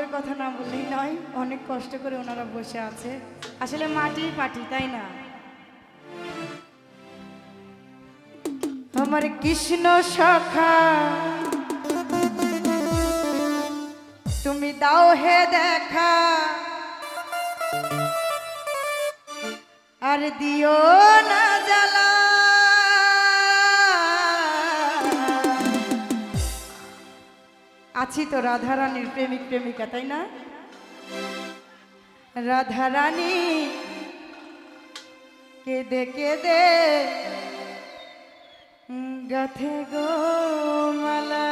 কষ্টের কথা না বললেই নয়, অনেক কষ্ট করে ওনারা বসে আছে। আসলে মাটির পাটি, তাই না? আমার কৃষ্ণ সখা তুমি দাও হে দেখা, আর দিও না জ্বালা। আছি তো রাধারানীর প্রেমিক প্রেমিকা, তাই না? রাধারানী কেঁদে কেঁদে গাথে গো মালা।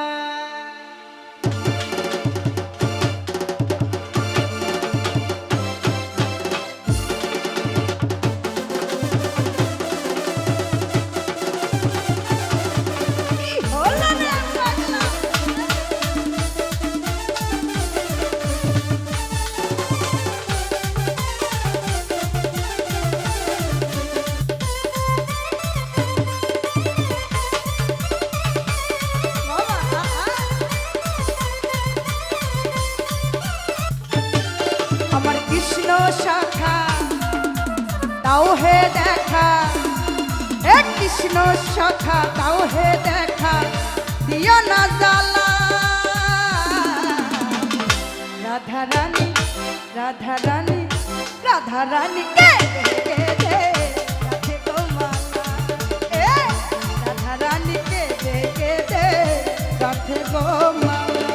আমার কৃষ্ণ শাখা তাও হে দেখা, এ কৃষ্ণ শাখা তাও হে দেখা, দিও না জ্বালা। রাধারানী রাধারানী রাধারানী কেঁদে কেঁদে গাথে গো মালা। এ রাধারানী কেঁদে কেঁদে গাথে গো মালা।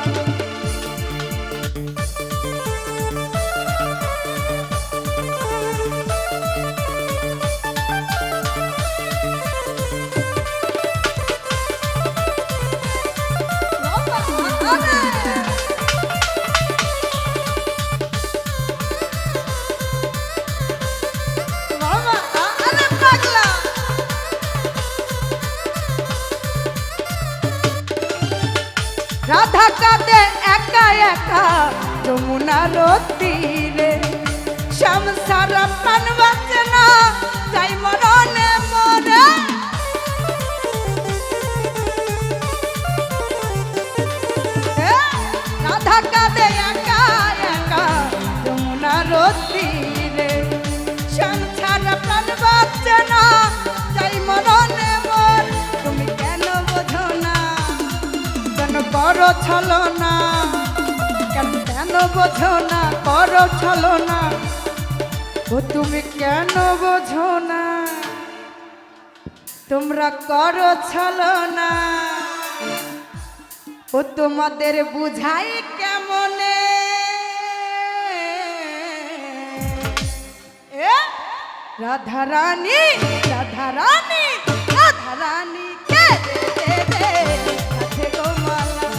রাধা কাঁদে একা একা যমুনার তীরে, সংসার প্রাণ বাঁচে না যাই মরণে মরে। রাধা কাঁদে একা একা যমুনার তীরে, সংসার প্রাণ বাঁচে না যাই মরণে মর। তুমি কেন বোঝো না, কেন করো ছলনা, কেন বোঝো না করো ছলনা, ও তুমি কেন বোঝো না, তোমরা করো ছলনা। ও তোমাদের বুঝাই কেমনে, রাধারানী রাধারানী রাধারানী কেঁদে কেঁদে গাথে গো মালা।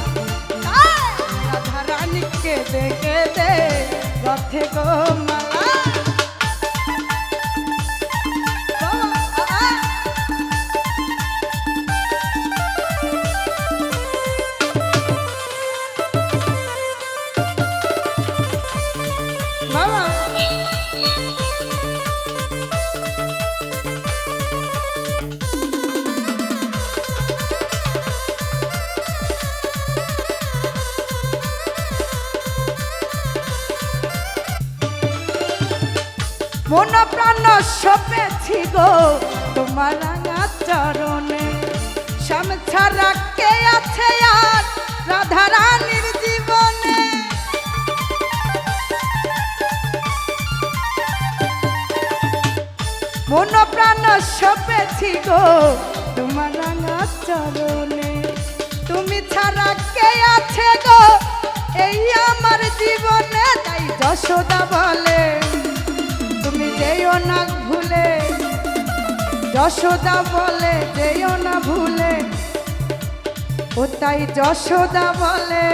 রাধারানী কেঁদে কেঁদে গাথে গো মালা। মন প্রাণ সপেছি গো তোমার রাঙা চরণে, শ্যাম ছাড়া কে আছে আর রাধারানীর জীবনে। মন প্রাণ সপেছি গো তোমার রাঙা চরণে, তুমি ছাড়া কে আছে গো এই আমার জীবনে। তাই যশোদা বলে তুমি যেও না ভুলে, যশোদা বলে যেও না ভুলে, ও তাই যশোদা বলে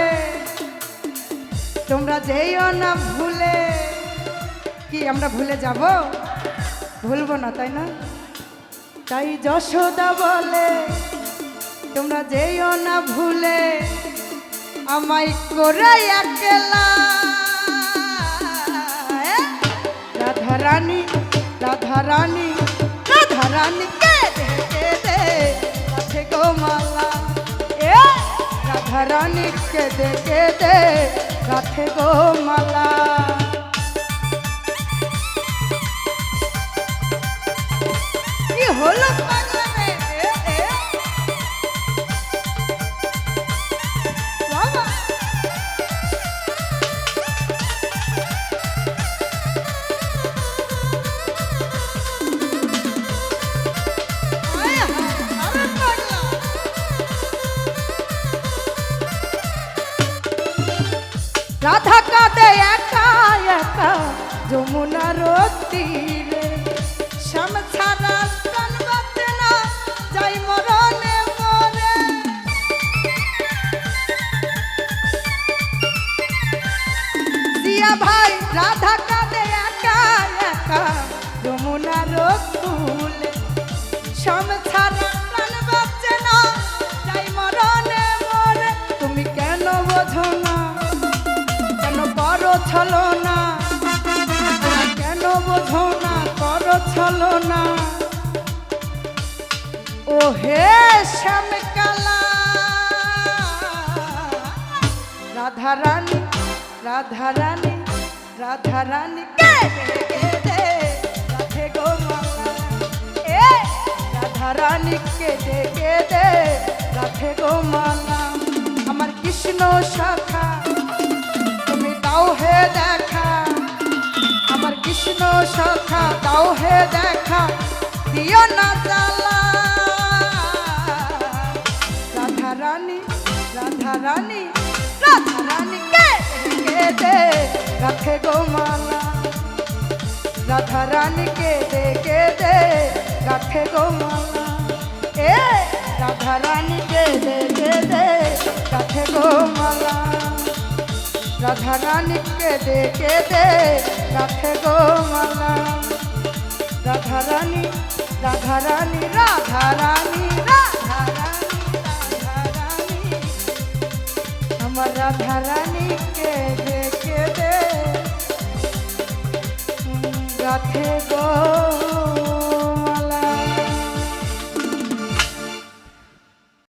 তোমরা যেও না ভুলে। কি আমরা ভুলে যাব? ভুলবো না, তাই না? তাই যশোদা বলে তোমরা যেও না ভুলে, আমায় করে একলা। রাধারানী রাধারানী রাধারানী কেঁদে কেঁদে গাথে গো মালা। এ রাধা রানীকে দেখে দে গাথে গো মালা। কি হলো পাগলা রে? বাবা রাধা কাঁদে একা একা যমুনার তীরে, শ্যাম ছাড়া প্রাণ বাঁচে না যাই মরণে মরে। দিয়া ভাই রাধা কাঁদে একা একা যমুনার কূলে, শ্যাম ছাড়া প্রাণ বাঁচে না যাই মরণে মরে। তুমি কেন বোঝো না, করো ছলনা, কেন বোঝো না করো ছলনা। ও হে শ্যামকালা রাধা রানী, রাধা রানী, রাধা রানী কে দে রাধে গো মালা। এ রাধা রানী কে দে রাধে গো মালা। আমার কৃষ্ণ শাখা দাও হে দেখা, আমার কৃষ্ণ শাখা দাও হে দেখা, দিও না জ্বালা। রাধা রানী, রাধা রানী, রাধা রানী কে দে গাথে গো মালা। রাধা রানী কে দে গাথে গো মালা। এ রাধা রানী কে দে গাথে গো মালা। রাধা রানীকে দেখে দে গাথে গো মালা। রাধা রানী, রাধা রানী, রাধা রানী, রাধা রানী, রাধা রানী, আমার রাধা রানীকে দেখে দে গাথে গো